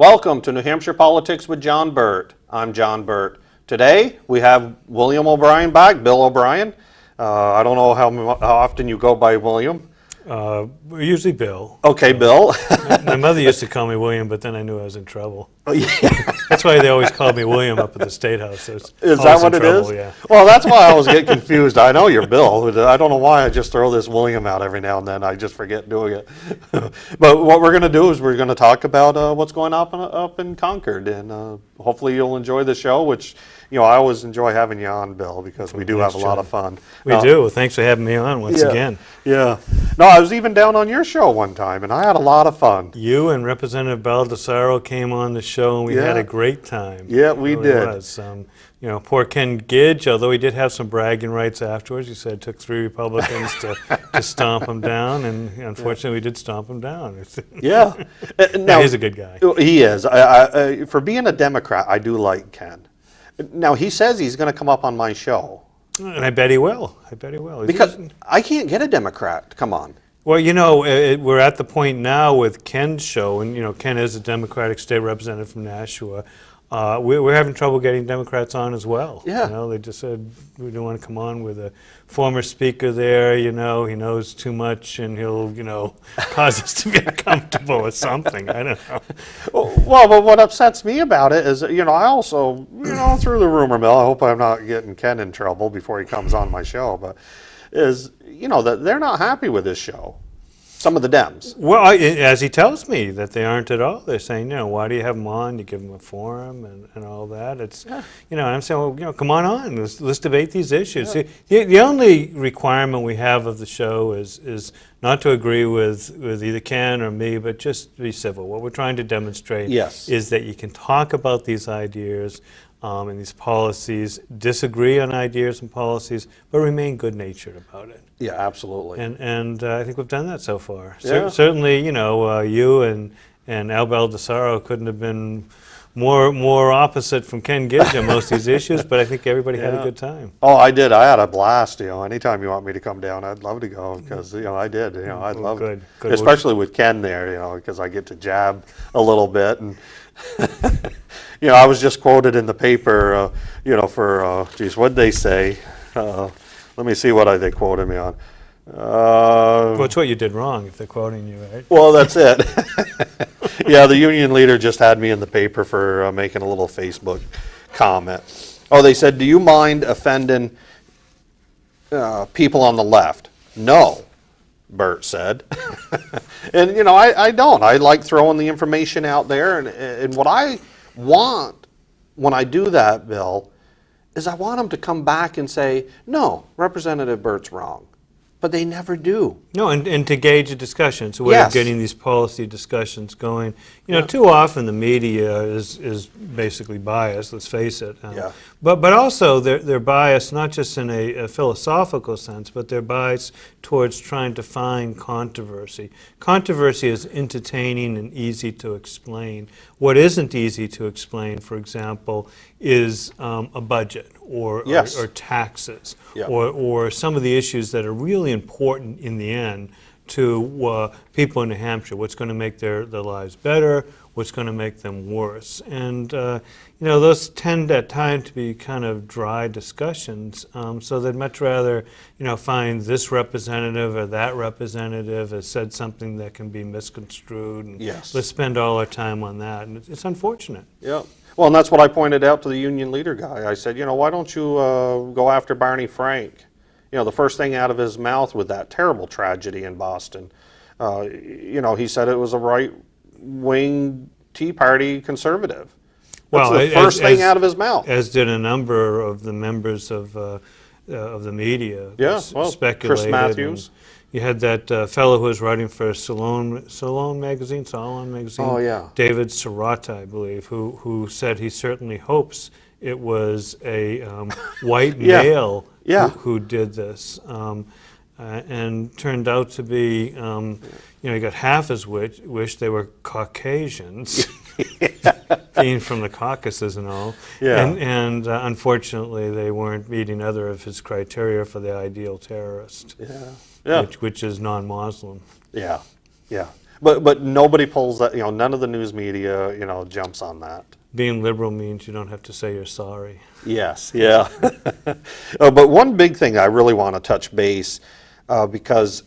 Welcome to New Hampshire Politics with John Burt. I'm John Burt. Today we have William O'Brien back, Bill O'Brien. I don't know how often you go by William. Usually Bill. Okay, Bill. My mother used to call me William, but then I knew I was in trouble. Oh, yeah. That's why they always called me William up at the State House. Is that what it is? Yeah. Well, that's why I always get confused. I know you're Bill. I don't know why I just throw this William out every now and then. I just forget doing it. But what we're going to do is we're going to talk about what's going on up in Concord, and hopefully you'll enjoy the show, which, you know, I always enjoy having you on, Bill, because we do have a lot of fun. We do. Thanks for having me on once again. Yeah. No, I was even down on your show one time, and I had a lot of fun. You and Representative Baldessaro came on the show, and we had a great time. Yeah, we did. Was. You know, poor Ken Gidge, although he did have some bragging rights afterwards, he said it took 3 Republicans to stomp him down, and unfortunately we did stomp him down. Yeah. Now, he's a good guy. He is. For being a Democrat, I do like Ken. Now, he says he's going to come up on my show. And I bet he will. I bet he will. Because I can't get a Democrat to come on. Well, you know, we're at the point now with Ken's show, and, you know, Ken is a Democratic state representative from Nashua. We're having trouble getting Democrats on as well. Yeah. You know, they just said we don't want to come on with a former speaker there, you know, he knows too much and he'll, you know, cause us to be uncomfortable or something. I don't know. Well, but what upsets me about it is, you know, I also, you know, through the rumor mill, I hope I'm not getting Ken in trouble before he comes on my show, but is, you know, that they're not happy with this show. Some of the Dems. Well, as he tells me that they aren't at all. They're saying, you know, why do you have them on? You give them a forum and all that. It's, you know, and I'm saying, well, you know, come on. Let's debate these issues. Yeah. The only requirement we have of the show is not to agree with either Ken or me, but just be civil. What we're trying to demonstrate is that you can talk about these ideas and these policies, disagree on ideas and policies, but remain good-natured about it. Yeah, absolutely. And I think we've done that so far. Yeah. Certainly, you know, you and Al Baldessaro couldn't have been more opposite from Ken Gidge on most of these issues, but I think everybody had a good time. Oh, I did. I had a blast. You know, anytime you want me to come down, I'd love to go because, you know, I did. You know, I'd love it. Good. Especially with Ken there, you know, because I get to jab a little bit. And, you know, I was just quoted in the paper, you know, for, geez, what'd they say? Let me see what they quoted me on. Well, it's what you did wrong if they're quoting you, right? Well, that's it. Yeah, the union leader just had me in the paper for making a little Facebook comment. Oh, they said, do you mind offending people on the left? No, Burt said. And, you know, I don't. I like throwing the information out there. And what I want when I do that, Bill, is I want them to come back and say, no, Representative Burt's wrong. But they never do. No, and to gauge a discussion. It's a way of getting these policy discussions going. You know, too often the media is basically biased, let's face it. But also they're biased not just in a philosophical sense, but they're biased towards trying to find controversy. Controversy is entertaining and easy to explain. What isn't easy to explain, for example, is a budget or taxes or some of the issues that are really important in the end to people in New Hampshire. What's going to make their lives better, what's going to make them worse. And you know, those tend at times to be kind of dry discussions, so they'd much rather, you know, find this representative or that representative has said something that can be misconstrued, and let's spend all our time on that. And it's unfortunate. Yeah. Well, and that's what I pointed out to the union leader guy. I said, you know, why don't you go after Barney Frank? You know, the first thing out of his mouth with that terrible tragedy in Boston, you know, he said it was a right-wing Tea Party conservative. That's the first thing out of his mouth. As did a number of the members of the media. Yeah, well, speculated. Chris Matthews. You had that fellow who was writing for Salon magazine. Oh, yeah. David Serrata, I believe, who said he certainly hopes it was a white male who did this. And turned out to be, you know, he got half his wish they were Caucasians, being from the Caucasus and all. And unfortunately, they weren't meeting other of his criteria for the ideal terrorist, which is non-Muslim. Yeah. But nobody pulls that, none of the news media, jumps on that. Being liberal means you don't have to say you're sorry. Yes, yeah. But one big thing I really want to touch base, because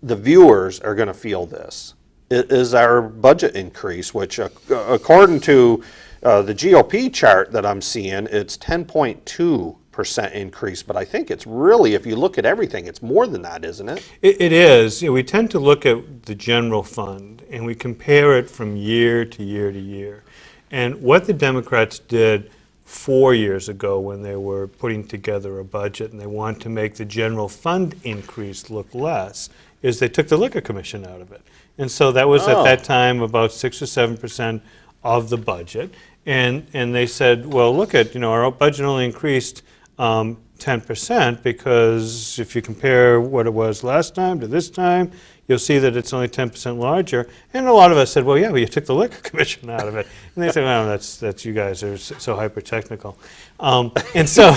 the viewers are going to feel this, is our budget increase, which according to the GOP chart that I'm seeing, it's 10.2% increase, but I think it's really, if you look at everything, it's more than that, isn't it? It is. We tend to look at the general fund and we compare it from year to year to year. And what the Democrats did 4 years ago when they were putting together a budget and they wanted to make the general fund increase look less is they took the Liquor Commission out of it. And so that was at that time about 6 or 7% of the budget. And they said, well, look at, our budget only increased 10% because if you compare what it was last time to this time, you'll see that it's only 10% larger. And a lot of us said, well, yeah, but you took the Liquor Commission out of it. And they said, well, that's you guys are so hyper-technical. And so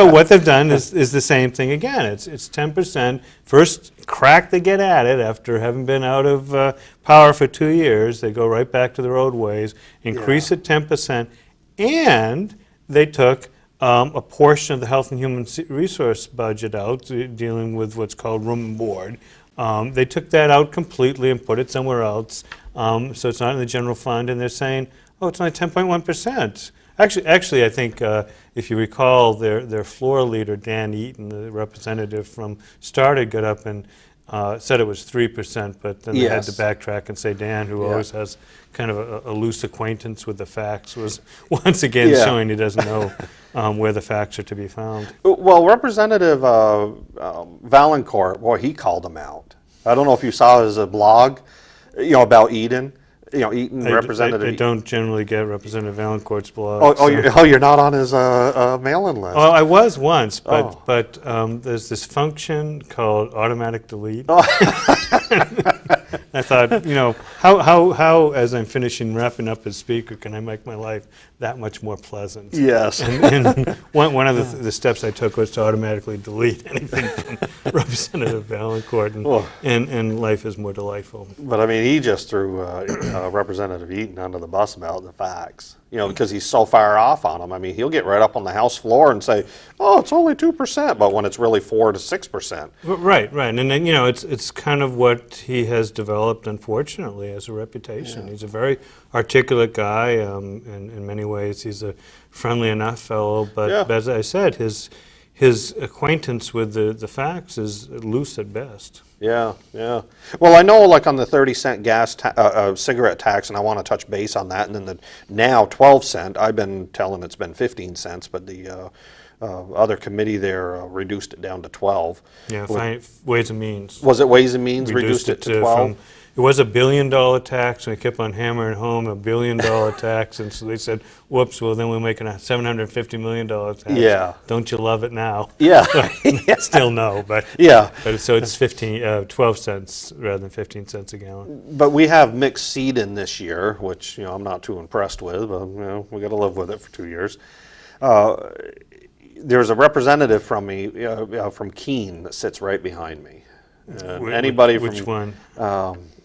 what they've done is the same thing again. It's 10%. First crack they get at it after having been out of power for 2 years. They go right back to the roadways, increase it 10%, and they took a portion of the Health and Human Resource budget out, dealing with what's called room and board. They took that out completely and put it somewhere else, so it's not in the general fund, and they're saying, oh, it's only 10.1%. Actually, I think if you recall, their floor leader, Dan Eaton, the representative from Started, got up and said it was 3%, but then they had to backtrack and say Dan, who always has kind of a loose acquaintance with the facts, was once again showing he doesn't know where the facts are to be found. Well, Representative Valancourt, boy, he called him out. I don't know if you saw his blog, about Eden. Eaton, Representative. I don't generally get Representative Valancourt's blog. You're not on his mail-in list. Well, I was once, but there's this function called automatic delete. I thought, how as I'm wrapping up as speaker, can I make my life that much more pleasant? Yes. And one of the steps I took was to automatically delete anything from Representative Valancourt, and life is more delightful. But I mean, he just threw Representative Eaton under the bus about the facts. Because he's so far off on them. I mean, he'll get right up on the House floor and say, "Oh, it's only 2%," but when it's really 4 to 6%. Right, and then it's kind of what he has developed, unfortunately, as a reputation. He's a very articulate guy. In many ways, he's a friendly enough fellow, but as I said, his acquaintance with the facts is loose at best. Yeah. Well, I know, like on the 30-cent gas cigarette tax, and I want to touch base on that. And then the now 12-cent, I've been telling it's been 15 cents, but the other committee there reduced it down to 12. Yeah, Ways and Means. Was it Ways and Means reduced it to 12? It was $1 billion tax, and we kept on hammering home $1 billion tax, and so they said, "Whoops! Well, then we're making a $750 million tax." Yeah. Don't you love it now? Yeah. Still no, but so it's 12 cents rather than 15 cents a gallon. But we have mixed seed in this year, which I'm not too impressed with. But we got to live with it for 2 years. There's a representative from from Keene that sits right behind me. Which one?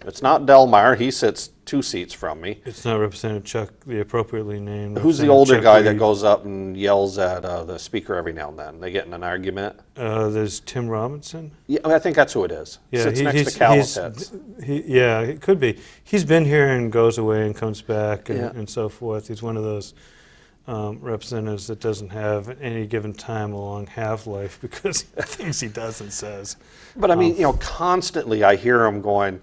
It's not Delmar. He sits 2 seats from me. It's not Representative Chuck, the appropriately named. Who's the older guy that goes up and yells at the speaker every now and then? They get in an argument. There's Tim Robinson. Yeah, I think that's who it is. Yeah, sits next to Calatetz. Yeah, it could be. He's been here and goes away and comes back and so forth. He's one of those representatives that doesn't have at any given time a long half-life because of things he does and says. But I mean, constantly I hear him going,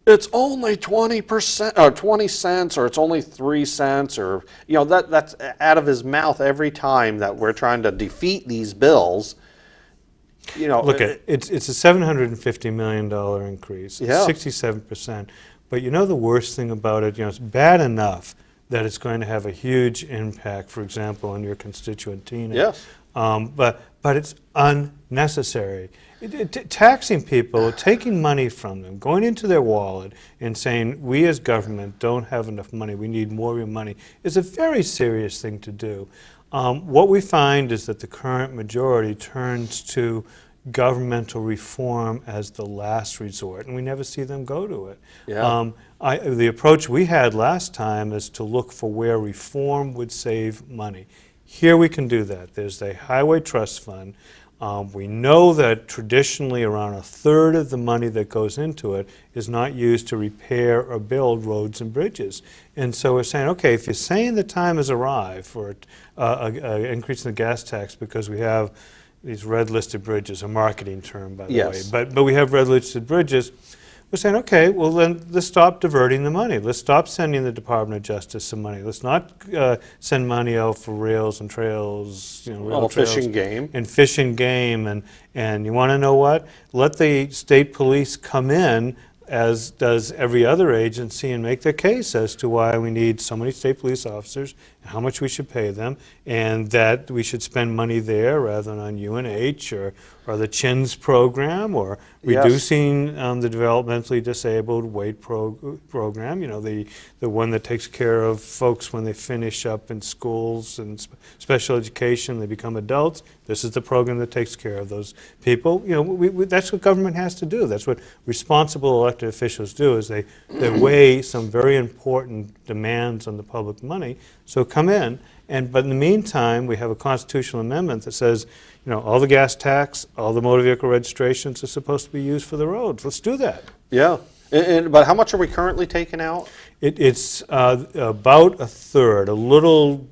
"It's only 20% or 20 cents, or it's only 3 cents," or that's out of his mouth every time that we're trying to defeat these bills. Look, it's a $750 million increase. It's 67%. But the worst thing about it, it's bad enough that it's going to have a huge impact, for example, on your constituent Tina. Yes. But it's unnecessary. Taxing people, taking money from them, going into their wallet and saying, we as government don't have enough money, we need more of your money, is a very serious thing to do. What we find is that the current majority turns to governmental reform as the last resort, and we never see them go to it. Yeah. The approach we had last time is to look for where reform would save money. Here we can do that. There's a highway trust fund. We know that traditionally around a third of the money that goes into it is not used to repair or build roads and bridges. And so we're saying, okay, if you're saying the time has arrived for an increase in the gas tax because we have these red-listed bridges, a marketing term, by the Yes. way, but we have red-listed bridges, we're saying, okay, well then let's stop diverting the money. Let's stop sending the Department of Justice some money. Let's not send money out for rails and trails, rail Well, trails. fish and game. And fish and game. And you want to know what? Let the state police come in, as does every other agency, and make their case as to why we need so many state police officers, and how much we should pay them, and that we should spend money there rather than on UNH or the CHINS program, or Yes. reducing the developmentally disabled weight program, the one that takes care of folks when they finish up in schools and special education, they become adults. This is the program that takes care of those people. That's what government has to do. That's what responsible elected officials do, is they weigh some very important demands on the public money. So come in, but in the meantime, we have a constitutional amendment that says, all the gas tax, all the motor vehicle registrations are supposed to be used for the roads. Let's do that. Yeah. But how much are we currently taking out? It's about a third, about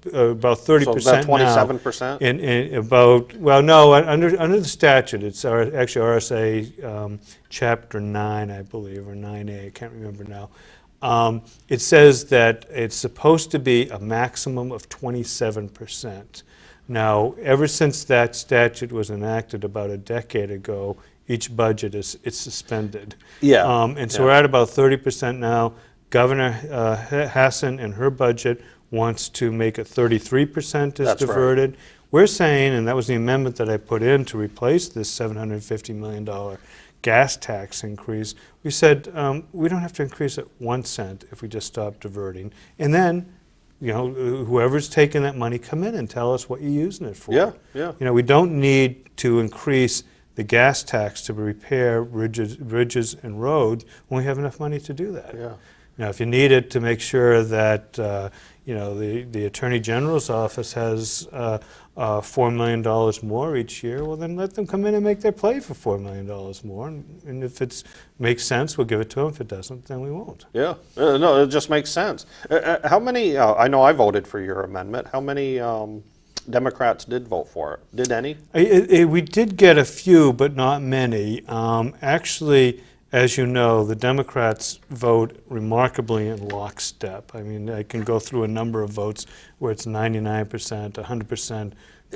30% So about 27%? And about, well, no, under the statute, it's actually RSA Chapter 9, I believe, or 9A, I can't remember now. It says that it's supposed to be a maximum of 27%. Now, ever since that statute was enacted about a decade ago, each budget it's suspended. Yeah. And so we're at about 30% now. Governor Hassan in her budget wants to make it 33% is That's diverted. Right. We're saying, and that was the amendment that I put in to replace this $750 million gas tax increase, we said we don't have to increase it 1 cent if we just stop diverting. And then, whoever's taking that money, come in and tell us what you're using it for. Yeah, yeah. We don't need to increase the gas tax to repair bridges and roads when we have enough money to do that. Yeah. Now, if you need it to make sure that the Attorney General's office has $4 million more each year, well then let them come in and make their play for $4 million more. And if it makes sense, we'll give it to them. If it doesn't, then we won't. Yeah. No, it just makes sense. How many, I know I voted for your amendment, how many Democrats did vote for it? Did any? We did get a few, but not many. Actually, as you know, the Democrats vote remarkably in lockstep. I mean, I can go through a number of votes where it's 99%, 100%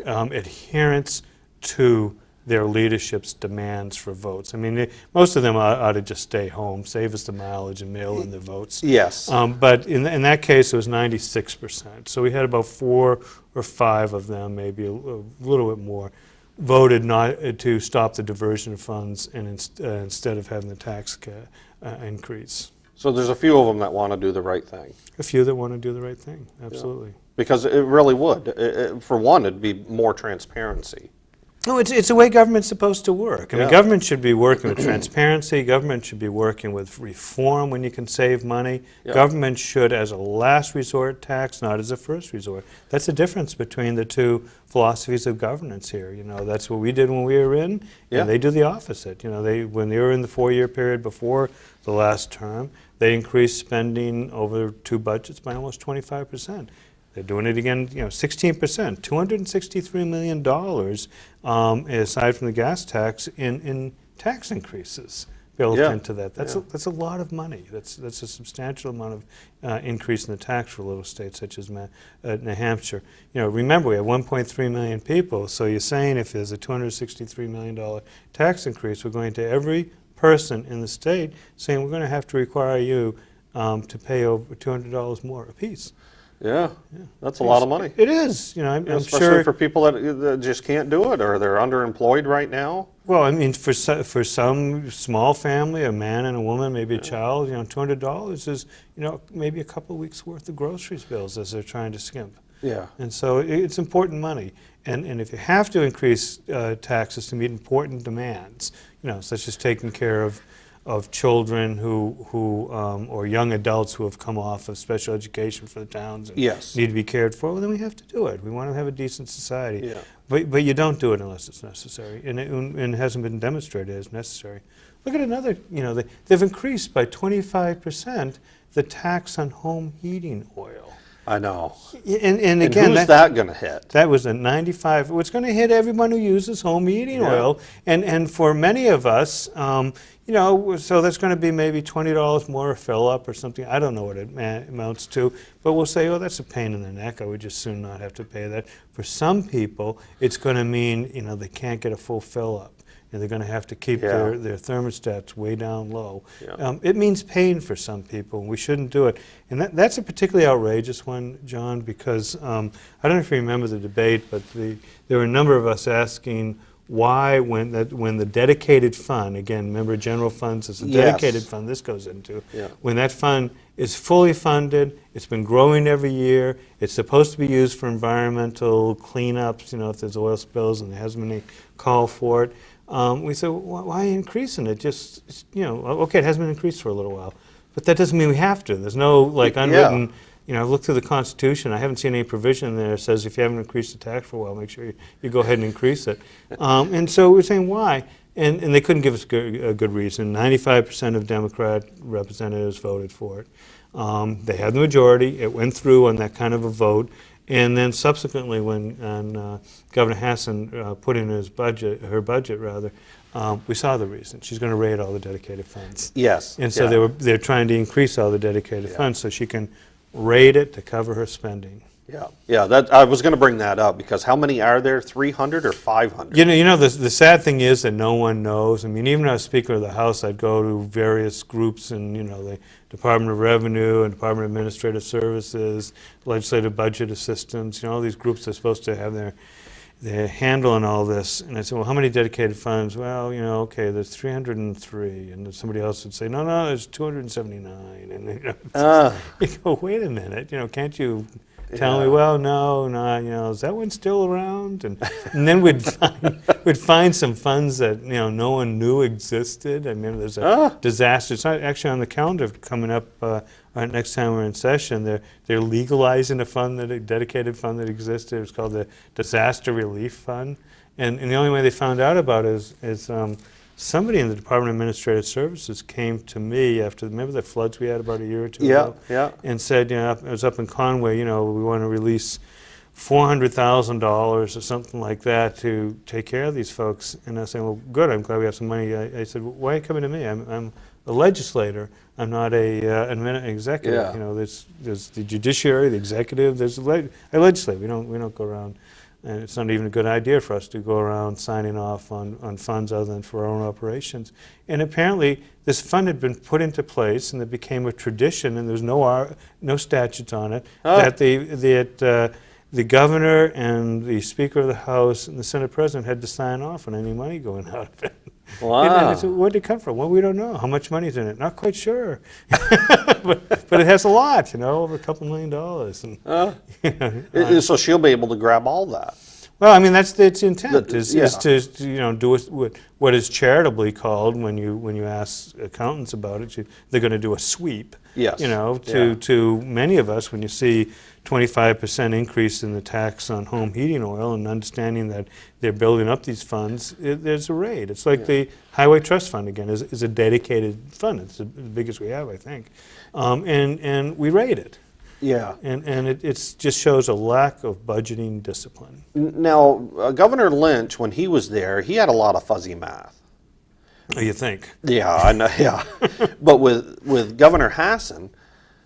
adherence to their leadership's demands for votes. I mean, most of them ought to just stay home, save us the mileage, and mail in their votes. Yes. But in that case, it was 96%. So we had about 4 or 5 of them, maybe a little bit more, voted not to stop the diversion of funds and instead of having the tax increase. So there's a few of them that want to do the right thing. A few that want to do the right thing, absolutely. Yeah. Because it really would. For one, it'd be more transparency. No, it's the way government's supposed to work. I mean, Yeah. government should be working with transparency. Government should be working with reform when you can save money. Yeah. Government should, as a last resort tax, not as a first resort. That's the difference between the two philosophies of governance here. That's what we did when we were in, Yeah. and they do the opposite. When they were in the 4-year period before the last term, they increased spending over 2 budgets by almost 25%. They're doing it again, 16%, $263 million aside from the gas tax in tax increases built Yeah. into that. That's a lot of money. That's a substantial amount of increase in the tax for a little state such as New Hampshire. Remember, we have 1.3 million people, so you're saying if there's a $263 million tax increase, we're going to every person in the state saying we're going to have to require you to pay over $200 more apiece. Yeah, that's a lot of money. It is. I'm Especially sure for people that just can't do it, or they're underemployed right now. Well, I mean, for some small family, a man and a woman, maybe a child, $200 is, maybe a couple of weeks' worth of groceries bills as they're trying to skimp. Yeah. And so it's important money. And if you have to increase taxes to meet important demands, such as taking care of children who or young adults who have come off of special education for the towns and Yes. need to be cared for, well, then we have to do it. We want to have a decent society. Yeah. But you don't do it unless it's necessary, and it hasn't been demonstrated as necessary. Look at another, they've increased by 25% the tax on home heating oil. I know. And again, who's that going to hit? That was a 95. It's going to hit everyone who uses home heating oil, and for many of us, so that's going to be maybe $20 more a fill up or something. I don't know what it amounts to, but we'll say, oh, that's a pain in the neck. I would just soon not have to pay that. For some people, it's going to mean they can't get a full fill up. And they're going to have to keep their thermostats way down low. Yeah. It means pain for some people, and we shouldn't do it. And that's a particularly outrageous one, John, because I don't know if you remember the debate, but there were a number of us asking why, when the dedicated fund, again, remember general funds is a dedicated fund this goes into, when that fund is fully funded, it's been growing every year, it's supposed to be used for environmental cleanups, if there's oil spills and there hasn't been any call for it. We said, why increasing it? Just, okay, it hasn't been increased for a little while. But that doesn't mean we have to. There's no, unwritten, I've looked through the Constitution. I haven't seen any provision in there that says if you haven't increased the tax for a while, make sure you go ahead and increase it. And so we're saying, why? And they couldn't give us a good reason. 95% of Democrat representatives voted for it. They had the majority. It went through on that kind of a vote. And then subsequently, when Governor Hassan put in her budget, we saw the reason. She's going to raid all the dedicated funds. Yes. And so they're trying to increase all the dedicated funds so she can raid it to cover her spending. Yeah. I was going to bring that up because how many are there? 300 or 500? The sad thing is that no one knows. I mean, even as Speaker of the House, I'd go to various groups and the Department of Revenue and Department of Administrative Services, Legislative Budget Assistance. All these groups are supposed to have their handle on all this. And I said, well, how many dedicated funds? Well, okay, there's 303. And then somebody else would say, no, there's 279. And you go, wait a minute, can't you tell me, well, no, is that one still around? And then we'd find some funds that no one knew existed. I mean, there's a disaster. It's not actually on the calendar coming up next time we're in session. They're legalizing a dedicated fund that existed. It's called the Disaster Relief Fund. And the only way they found out about it is somebody in the Department of Administrative Services came to me after, remember the floods we had about a year or two ago? And said, it was up in Conway, we want to release $400,000 or something like that to take care of these folks. And I said, well, good, I'm glad we have some money. I said, well, why are you coming to me? I'm a legislator. I'm not an executive. There's the judiciary, the executive. There's I legislate. We don't go around. And it's not even a good idea for us to go around signing off on funds other than for our own operations. And apparently, this fund had been put into place, and it became a tradition, and there's no statutes on it, that the governor and the Speaker of the House and the Senate President had to sign off on any money going out of it. Wow. And I said, where'd it come from? Well, we don't know. How much money's in it? Not quite sure. but it has a lot, over $2 million. And, so she'll be able to grab all that. Well, I mean, that's its intent, is to do what is charitably called, when you ask accountants about it, they're going to do a sweep. Yes. To many of us, when you see 25% increase in the tax on home heating oil, and understanding that they're building up these funds, there's a raid. It's like the Highway Trust Fund, again, is a dedicated fund. It's the biggest we have, I think. And we raid it. Yeah. And it just shows a lack of budgeting discipline. Now, Governor Lynch, when he was there, he had a lot of fuzzy math. Oh, you think? Yeah, I know, yeah. But with Governor Hassan,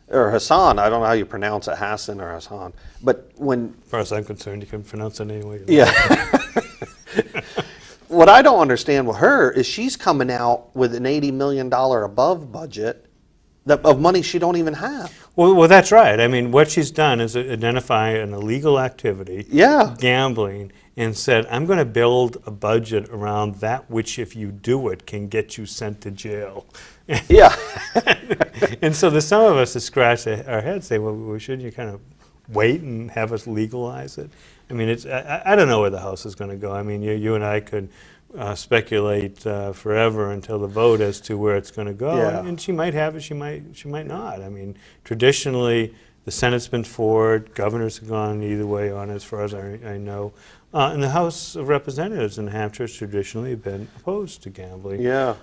or Hassan, I don't know how you pronounce it, Hassan or Hassan, but when... As far as I'm concerned, you can pronounce it any way you like. What I don't understand with her is she's coming out with an $80 million above budget of money she don't even have. Well, that's right. I mean, what she's done is identify an illegal activity, gambling, and said, I'm going to build a budget around that which, if you do it, can get you sent to jail. Yeah. And so some of us that scratch our heads say, well, shouldn't you kind of wait and have us legalize it? I mean, I don't know where the House is going to go. I mean, you and I could speculate forever until the vote as to where it's going to go. Yeah. And she might have it, she might not. I mean, traditionally, the Senate's been for it, governors have gone either way on it, as far as I know. And the House of Representatives in New Hampshire has traditionally been opposed to gambling. Yeah.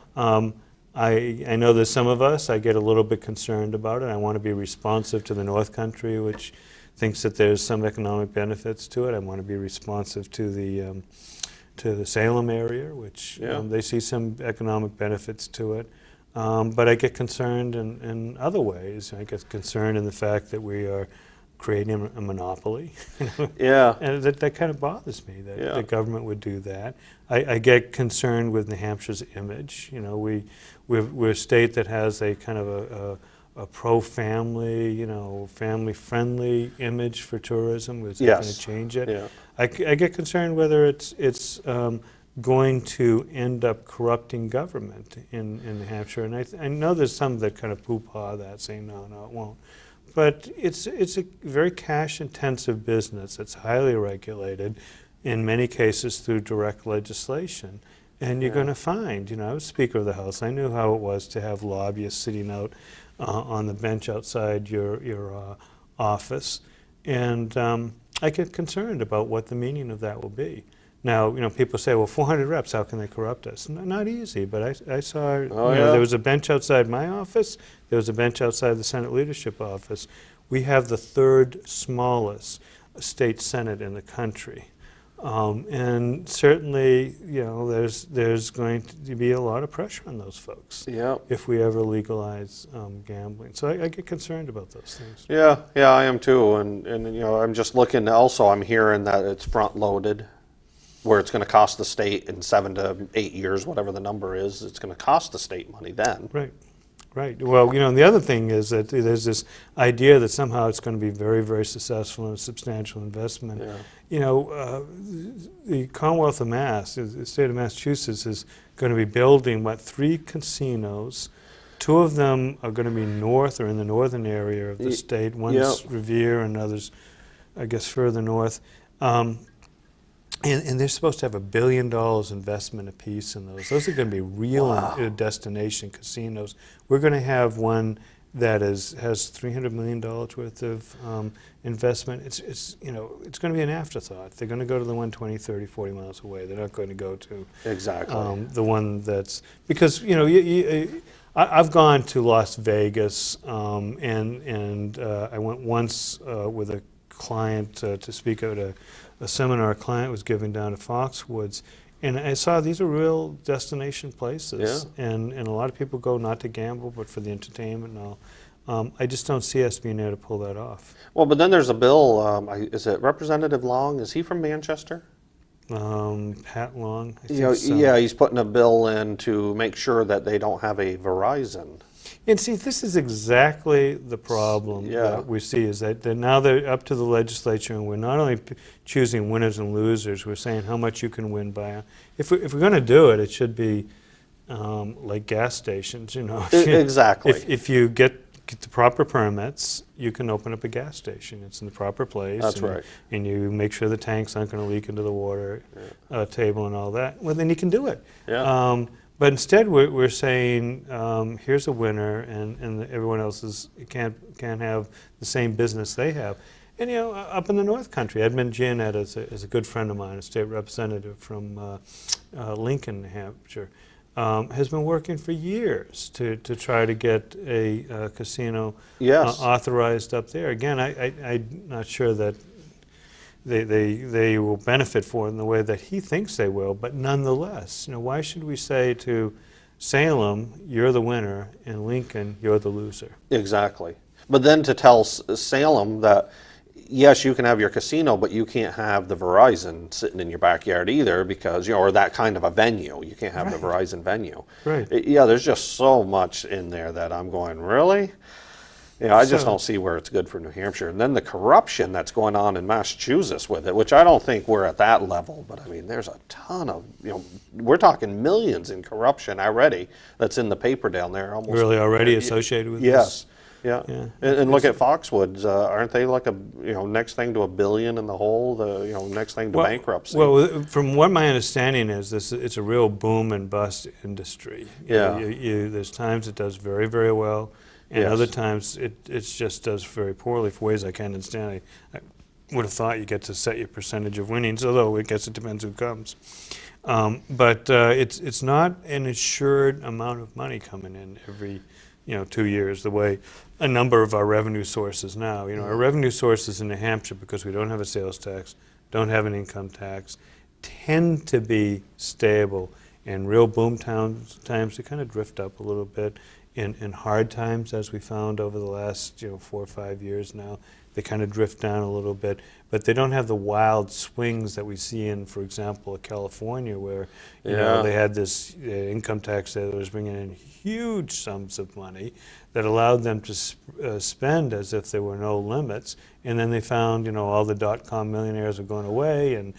I know there's some of us, I get a little bit concerned about it. I want to be responsive to the North Country, which thinks that there's some economic benefits to it. I want to be responsive to the Salem area, which they see some economic benefits to it. But I get concerned in other ways. I get concerned in the fact that we are creating a monopoly. Yeah. And that kind of bothers me, that the government would do that. I get concerned with New Hampshire's image. You know, we're a state that has a kind of a pro-family, family-friendly image for tourism. Is that going to change it? Yeah. I get concerned whether it's going to end up corrupting government in New Hampshire. And I know there's some that kind of poo-pah that, saying, no, it won't. But it's a very cash-intensive business. It's highly regulated, in many cases through direct legislation. And you're going to find, I was Speaker of the House. I knew how it was to have lobbyists sitting out on the bench outside your office. And I get concerned about what the meaning of that will be. Now, people say, well, 400 reps, how can they corrupt us? Not easy, but I saw, there was a bench outside my office. There was a bench outside the Senate leadership office. We have the third smallest state Senate in the country. And certainly, there's going to be a lot of pressure on those folks if we ever legalize gambling. So I get concerned about those things. Yeah, I am too. And I'm just looking, also I'm hearing that it's front-loaded, where it's going to cost the state in 7 to 8 years, whatever the number is, it's going to cost the state money then. Right. Well, and the other thing is that there's this idea that somehow it's going to be very, very successful and a substantial investment. Yeah. The Commonwealth of Mass, the state of Massachusetts, is going to be building, 3 casinos. 2 of them are going to be north or in the northern area of the state. One's Revere and others, I guess, further north. And they're supposed to have $1 billion investment apiece in those. Those are going to be real destination casinos. We're going to have one that has $300 million worth of investment. It's going to be an afterthought. They're going to go to the one 20, 30, 40 miles away. They're not going to go to the one that's, because I've gone to Las Vegas and I went once with a client to speak at a seminar a client was giving down at Foxwoods, and I saw these are real destination places, and a lot of people go not to gamble but for the entertainment and all. I just don't see us being able to pull that off. Well, but then there's a bill, is it Representative Long? Is he from Manchester? Pat Long, I think so. Yeah, he's putting a bill in to make sure that they don't have a Verizon. And see, this is exactly the problem that we see, is that now they're up to the legislature, and we're not only choosing winners and losers, we're saying how much you can win by. If we're going to do it, it should be like gas stations, Exactly. If you get the proper permits, you can open up a gas station. It's in the proper place. That's right. And you make sure the tanks aren't going to leak into the water table and all that. Well, then you can do it. Yeah. But instead, we're saying, here's a winner, and everyone else can't have the same business they have. And up in the North Country, Edmund Giannett is a good friend of mine, a state representative from Lincoln, New Hampshire, has been working for years to try to get a casino authorized up there. Again, I'm not sure that they will benefit for it in the way that he thinks they will, but nonetheless, why should we say to Salem, you're the winner, and Lincoln, you're the loser? Exactly. But then to tell Salem that, yes, you can have your casino, but you can't have the Verizon sitting in your backyard either, because, or that kind of a venue. You can't have the Verizon venue. Right. There's just so much in there that I'm going, really? I just don't see where it's good for New Hampshire. And then the corruption that's going on in Massachusetts with it, which I don't think we're at that level, but I mean, there's a ton of, we're talking millions in corruption already that's in the paper down there. Almost. Really already associated with this? Yes. Yeah. Yeah. And look at Foxwoods. Aren't they like next thing to $1 billion in the hole? Next thing to bankruptcy. Well, from what my understanding is, it's a real boom and bust industry. There's times it does very, very well, and other times it just does very poorly for ways I can't understand. I would have thought you get to set your percentage of winnings, although I guess it depends who comes. But it's not an assured amount of money coming in every 2 years, the way a number of our revenue sources now. Our revenue sources in New Hampshire, because we don't have a sales tax, don't have an income tax, tend to be stable. In real boom times, they kind of drift up a little bit. In hard times, as we found over the last 4 or 5 years now, they kind of drift down a little bit, but they don't have the wild swings that we see in, for example, California, where they had this income tax that was bringing in huge sums of money that allowed them to spend as if there were no limits. And then they found, all the dot-com millionaires were going away, and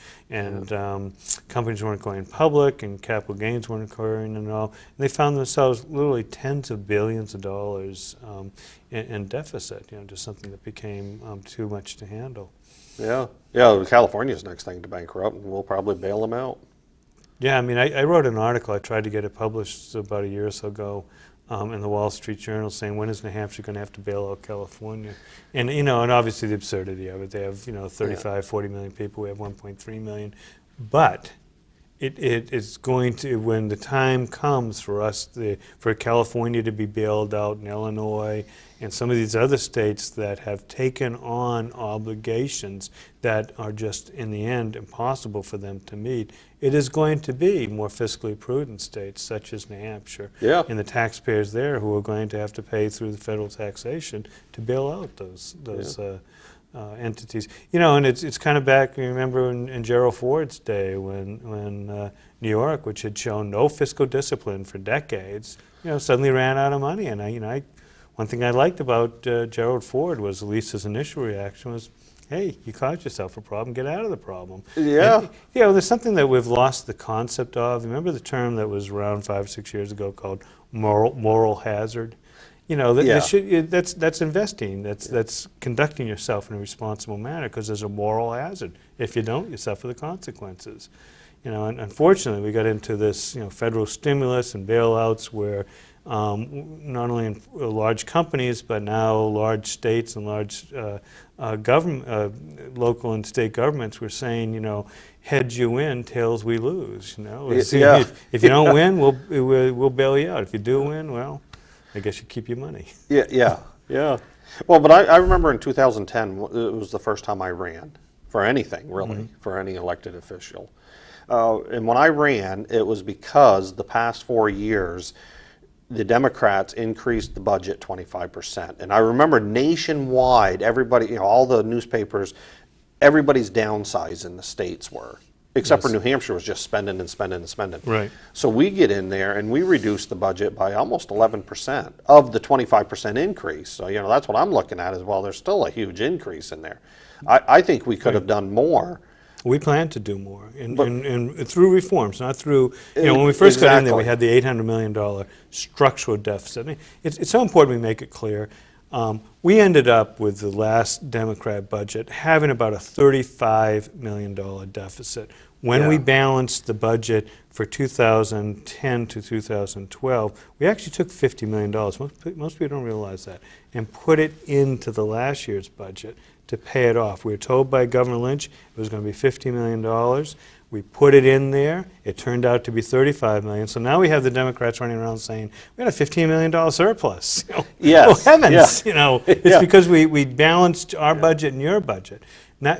companies weren't going public, and capital gains weren't occurring, and all. And they found themselves literally tens of billions of dollars in deficit. Just something that became too much to handle. Yeah. California's next thing to bankrupt, and we'll probably bail them out. Yeah, I mean, I wrote an article. I tried to get it published about a year or so ago in the Wall Street Journal, saying, when is New Hampshire going to have to bail out California? And and obviously the absurdity of it. They have 35, 40 million people. We have 1.3 million, but it is going to, when the time comes for us, for California to be bailed out, in Illinois and some of these other states that have taken on obligations that are just, in the end, impossible for them to meet, it is going to be more fiscally prudent states, such as New Hampshire, and the taxpayers there who are going to have to pay through the federal taxation to bail out those entities. And it's kind of back, you remember in Gerald Ford's day when New York, which had shown no fiscal discipline for decades, suddenly ran out of money. And one thing I liked about Gerald Ford was, at least his initial reaction was, hey, you caused yourself a problem, get out of the problem. Yeah. And, there's something that we've lost the concept of. Remember the term that was around 5 or 6 years ago called moral hazard? That's investing. That's conducting yourself in a responsible manner, because there's a moral hazard. If you don't, you suffer the consequences. And unfortunately, we got into this federal stimulus and bailouts where not only in large companies, but now large states and large local and state governments were saying, heads you win, tails we lose. If you don't win, we'll bail you out. If you do win, well, I guess you keep your money. Yeah. Well, but I remember in 2010, it was the first time I ran for anything, really, for any elected official. And when I ran, it was because the past 4 years, the Democrats increased the budget 25%. And I remember nationwide, everybody, all the newspapers, everybody's downsizing, the states were. Except for New Hampshire was just spending and spending and spending. Right. So we get in there and we reduce the budget by almost 11% of the 25% increase. So, that's what I'm looking at as well. There's still a huge increase in there. I think we could have done more. We plan to do more, and through reforms, not through, when we first got in there, we had the $800 million structural deficit. I mean, it's so important we make it clear. We ended up with the last Democrat budget having about a $35 million deficit. When we balanced the budget for 2010 to 2012, we actually took $50 million, most people don't realize that, and put it into the last year's budget to pay it off. We were told by Governor Lynch it was going to be $50 million. We put it in there. It turned out to be $35 million. So now we have the Democrats running around saying, we got a $15 million surplus. Yes. Oh, heavens. It's because we balanced our budget and your budget.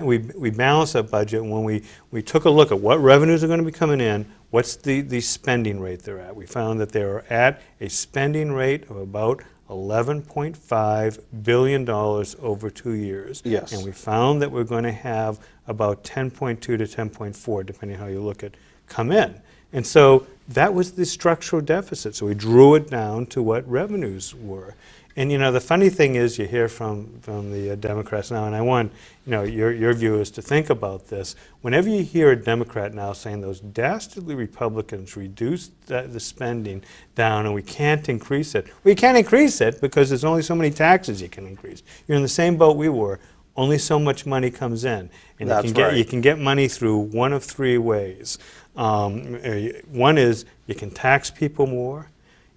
We balanced that budget, and when we took a look at what revenues are going to be coming in, what's the spending rate they're at. We found that they were at a spending rate of about $11.5 billion over 2 years. Yes. And we found that we're going to have about 10.2 to 10.4, depending how you look at, come in. And so that was the structural deficit. So we drew it down to what revenues were. And the funny thing is, you hear from the Democrats now, and I want your viewers to think about this. Whenever you hear a Democrat now saying those dastardly Republicans reduced the spending down and we can't increase it, well, you can't increase it because there's only so many taxes you can increase. You're in the same boat we were. Only so much money comes in, and you can get money through one of three ways. One is you can tax people more,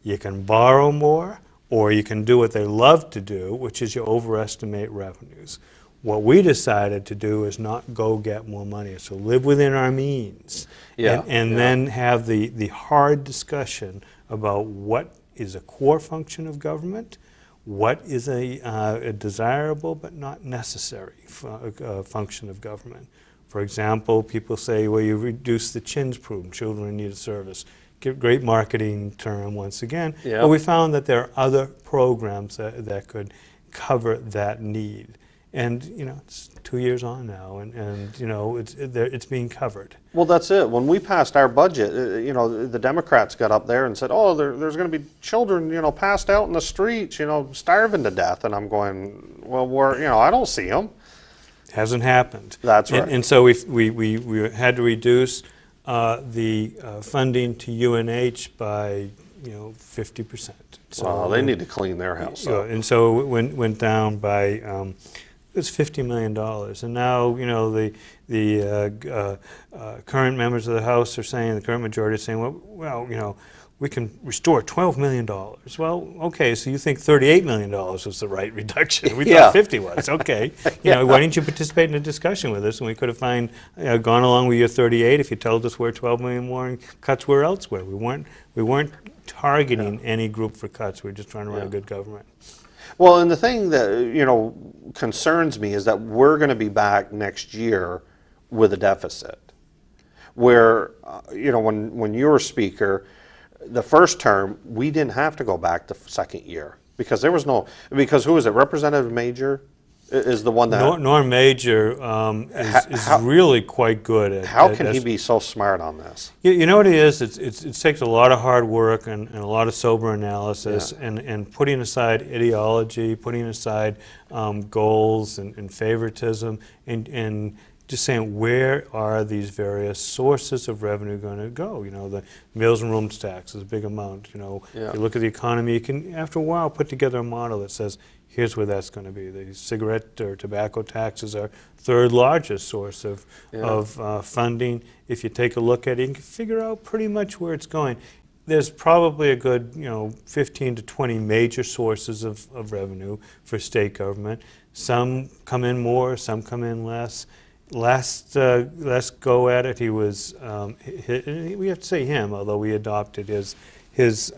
you can borrow more, or you can do what they love to do, which is you overestimate revenues. What we decided to do is not go get more money, so live within our means, and then have the hard discussion about what is a core function of government, what is a desirable but not necessary function of government. For example, people say, well, you reduce the CHINS program, children in need of service. Great marketing term once again, but we found that there are other programs that could cover that need. And it's 2 years on now, and it's being covered. Well, that's it. When we passed our budget, the Democrats got up there and said, "Oh, there's going to be children, passed out in the streets, starving to death." And I'm going, "Well, I don't see them." Hasn't happened. That's right. And so we had to reduce the funding to UNH by 50%. So they need to clean their house up. And so it went down by it's $50 million, and now the current members of the House are saying, the current majority is saying, well, we can restore $12 million. Well, okay, so you think $38 million was the right reduction? We thought 50 was. Okay, why didn't you participate in a discussion with us, and we could have gone along with your 38 if you told us where 12 million more cuts were elsewhere. We weren't targeting any group for cuts. We were just trying to run a good government. Well, and the thing that concerns me is that we're going to be back next year with a deficit. Where when you were Speaker, the first term we didn't have to go back the second year because there was because who is it? Representative Major is the one that Norm Major is really quite good at. How can he be so smart on this? You know what it is? It takes a lot of hard work and a lot of sober analysis and putting aside ideology, putting aside goals and favoritism, and just saying, where are these various sources of revenue going to go? The meals and rooms tax is a big amount. If you look at the economy, you can, after a while, put together a model that says, here's where that's going to be. The cigarette or tobacco taxes are third largest source of funding. If you take a look at it, you can figure out pretty much where it's going. There's probably a good 15 to 20 major sources of revenue for state government. Some come in more, some come in less. Last go at it, he was, we have to say him, although we adopted his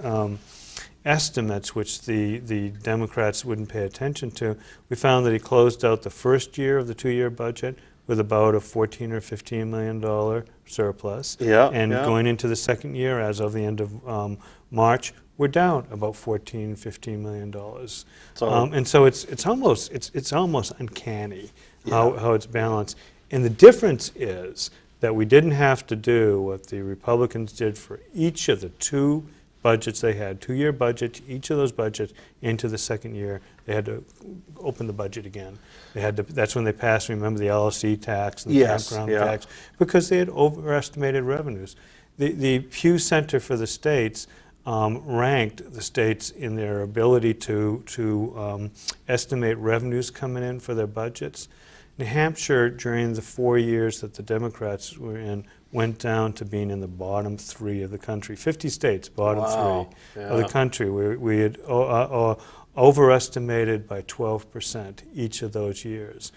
estimates, which the Democrats wouldn't pay attention to. We found that he closed out the first year of the two-year budget with about a $14 or $15 million surplus. Going into the second year, as of the end of March, we're down about $14, $15 million. And so it's almost uncanny how it's balanced. And the difference is that we didn't have to do what the Republicans did for each of the two budgets they had, two-year budget, each of those budgets into the second year. They had to open the budget again. That's when they passed, remember, the LLC tax and the campground tax, because they had overestimated revenues. The Pew Center for the States ranked the states in their ability to estimate revenues coming in for their budgets. New Hampshire, during the 4 years that the Democrats were in, went down to being in the bottom 3 of the country. 50 states, bottom 3 of the country. We had overestimated by 12% each of those years.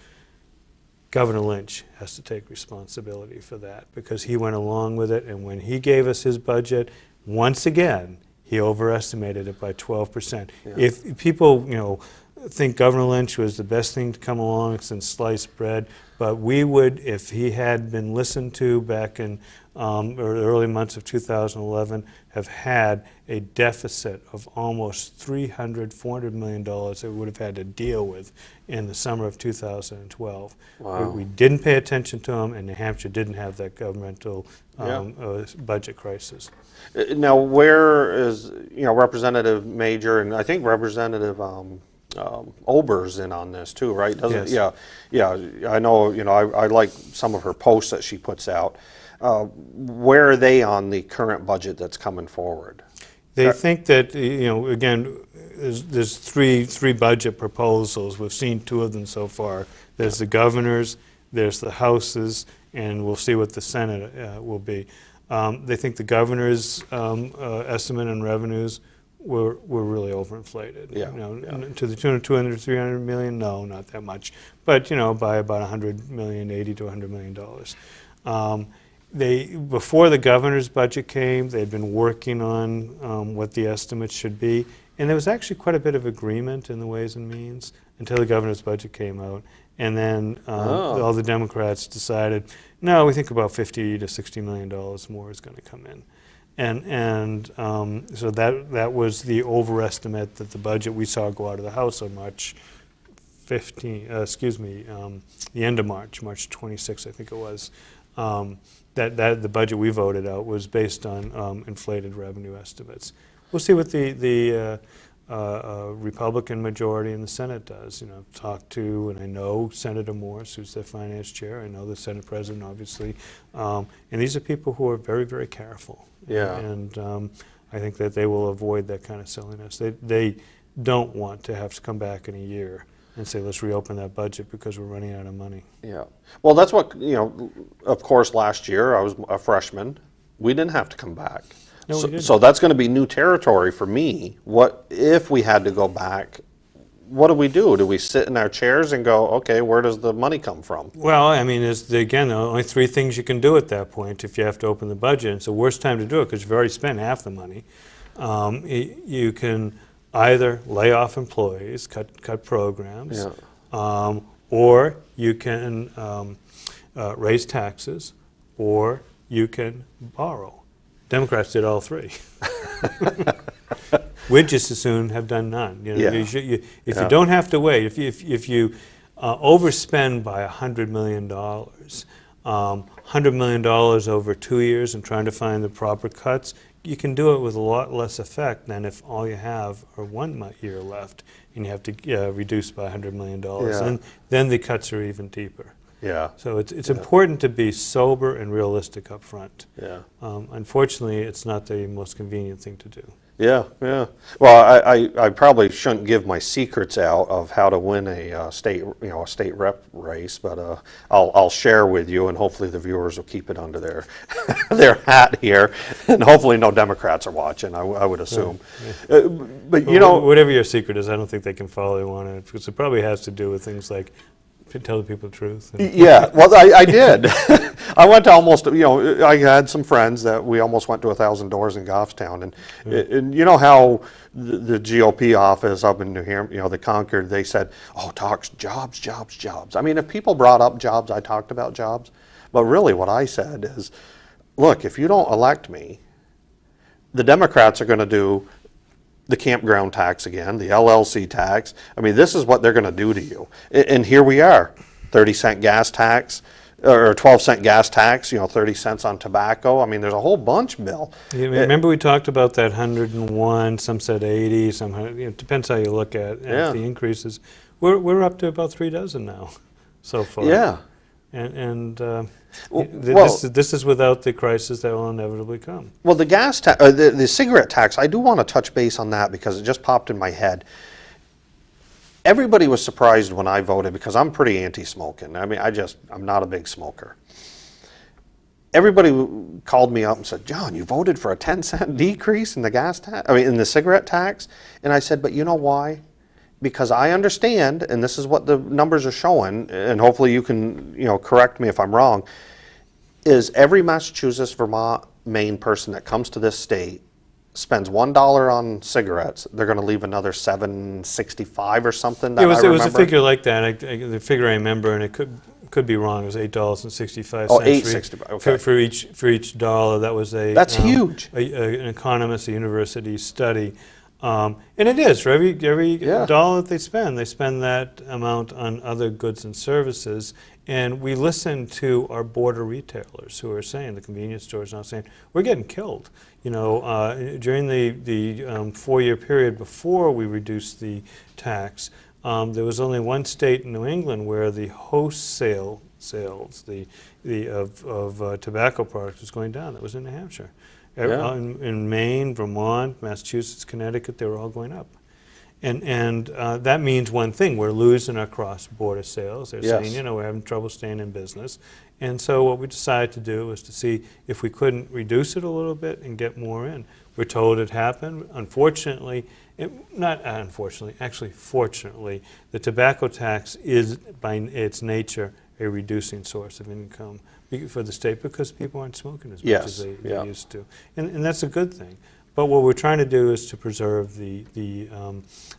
Governor Lynch has to take responsibility for that because he went along with it, and when he gave us his budget, once again, he overestimated it by 12%. If people, think Governor Lynch was the best thing to come along since sliced bread, but we would, if he had been listened to back in or the early months of 2011, have had a deficit of almost $400 million that we would have had to deal with in the summer of 2012. Wow. We didn't pay attention to him, and New Hampshire didn't have that governmental budget crisis. Now, where is, Representative Major and I think Representative Ober's in on this too, right? Doesn't, Yes. Yeah. I know. I like some of her posts that she puts out. Where are they on the current budget that's coming forward? They think that, again, there's three budget proposals. We've seen two of them so far. There's the governor's, there's the House's, and we'll see what the Senate will be. They think the governor's estimate on revenues were really overinflated. To the tune of 200, 300 million? No, not that much. But, by about 100 million, 80 to 100 million dollars. Before the governor's budget came, they'd been working on what the estimates should be, and there was actually quite a bit of agreement in the Ways and Means until the governor's budget came out, and then all the Democrats decided, no, we think about $50 to $60 million more is going to come in, and so that was the overestimate that the budget we saw go out of the House on March 15. The end of March 26, I think it was. That the budget we voted out was based on inflated revenue estimates. We'll see what the Republican majority in the Senate does. I've talked to, and I know Senator Morse, who's the finance chair. I know the Senate president, obviously, and these are people who are very, very careful. Yeah. And I think that they will avoid that kind of silliness. They don't want to have to come back in a year and say, let's reopen that budget because we're running out of money. Yeah. Well, that's what, of course, last year I was a freshman. We didn't have to come back. No, we didn't. So that's going to be new territory for me. What if we had to go back? What do we do? Do we sit in our chairs and go, okay, where does the money come from? Well, I mean, again, there are only three things you can do at that point if you have to open the budget. It's the worst time to do it because you've already spent half the money. You can either lay off employees, cut programs, or you can raise taxes, or you can borrow. Democrats did all three. We'd just as soon have done none. If you don't have to wait, if you overspend by $100 million, $100 million over 2 years and trying to find the proper cuts, you can do it with a lot less effect than if all you have are 1 year left and you have to reduce by $100 million. And then the cuts are even deeper. Yeah. So it's important to be sober and realistic up front. Yeah. Unfortunately, it's not the most convenient thing to do. Yeah, yeah. Well, I probably shouldn't give my secrets out of how to win a state rep race, but I'll share with you, and hopefully the viewers will keep it under their their hat here, and hopefully no Democrats are watching. I would assume. But whatever your secret is, I don't think they can follow you on it because it probably has to do with things like tell the people the truth. Yeah, well, I did. I went to almost, I had some friends that we almost went to 1,000 doors in Goffstown, and you know how the GOP office up in New Hampshire, the Concord, they said, oh, talks jobs, jobs, jobs. I mean, if people brought up jobs, I talked about jobs, but really what I said is, look, if you don't elect me, the Democrats are going to do the campground tax again, the LLC tax. I mean, this is what they're going to do to you. And here we are, 30-cent gas tax, or 12-cent gas tax, 30 cents on tobacco. I mean, there's a whole bunch, Bill. Yeah, remember we talked about that 101, some said 80, some 100, it depends how you look at the increases. We're up to about 3 dozen now so far. Yeah. This is without the crisis that will inevitably come. Well, the gas tax, the cigarette tax, I do want to touch base on that because it just popped in my head. Everybody was surprised when I voted because I'm pretty anti-smoking. I mean, I'm not a big smoker. Everybody called me up and said, John, you voted for a 10-cent decrease in the gas tax, in the cigarette tax? And I said, but you know why? Because I understand, and this is what the numbers are showing, and hopefully you can, correct me if I'm wrong, is every Massachusetts, Vermont, Maine person that comes to this state spends $1 on cigarettes, they're going to leave another $7.65 or something. That It was a I figure like that. The figure I remember, and it could be wrong. It was $8.65. Oh, $8.65. Okay. For each dollar. That was That's huge. An economist, a university study. And it is for every dollar that they spend that amount on other goods and services. And we listen to our border retailers who are saying, the convenience stores now saying, we're getting killed. You know, during the 4-year period before we reduced the tax, there was only one state in New England where the wholesale sales of tobacco products was going down. That was in New Hampshire. Yeah. In Maine, Vermont, Massachusetts, Connecticut, they were all going up. And that means one thing: we're losing our cross-border sales. They're saying, you know, we're having trouble staying in business. And so what we decided to do was to see if we couldn't reduce it a little bit and get more in. We're told it happened. Unfortunately, fortunately, the tobacco tax is, by its nature, a reducing source of income for the state because people aren't smoking as much as they used to. And that's a good thing. But what we're trying to do is to preserve the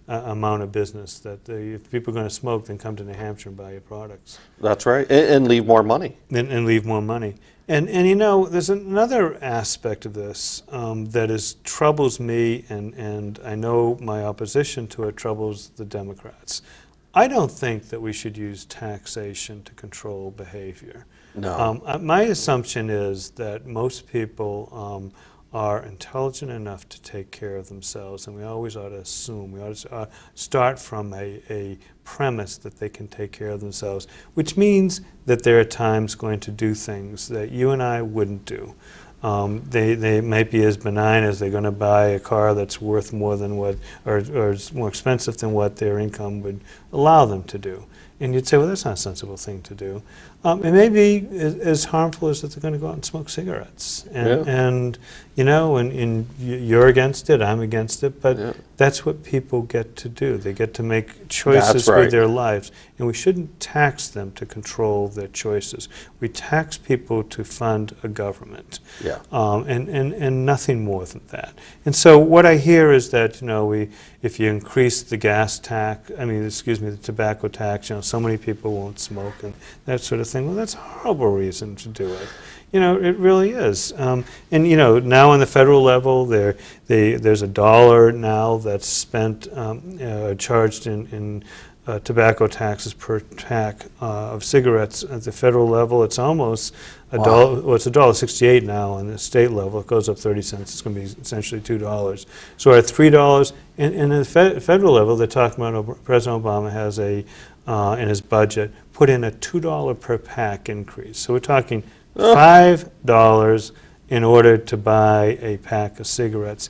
amount of business that if people are going to smoke, then come to New Hampshire and buy your products. That's right, and leave more money. And leave more money. And you know, there's another aspect of this that troubles me, and I know my opposition to it troubles the Democrats. I don't think that we should use taxation to control behavior. No. My assumption is that most people are intelligent enough to take care of themselves, and we always ought to assume, we ought to start from a premise that they can take care of themselves, which means that they're at times going to do things that you and I wouldn't do. They might be as benign as they're going to buy a car that's worth more than what, or is more expensive than what their income would allow them to do. And you'd say, well, that's not a sensible thing to do. It may be as harmful as that they're going to go out and smoke cigarettes. And you know, and you're against it, I'm against it, but that's what people get to do. They get to make choices with their lives. And we shouldn't tax them to control their choices. We tax people to fund a government. And nothing more than that. And so what I hear is that, you know, if you increase the gas tax, the tobacco tax, you know, so many people won't smoke and that sort of thing. Well, that's a horrible reason to do it. You know, it really is. And, you know, now on the federal level, there's $1 now that's spent, charged in tobacco taxes per pack of cigarettes. At the federal level, it's almost $1. Well, it's $1.68 now. On the state level, it goes up 30 cents. It's going to be essentially $2. So we're at $3. And at the federal level, they're talking about President Obama has in his budget, put in a $2 per pack increase. So we're talking $5 in order to buy a pack of cigarettes.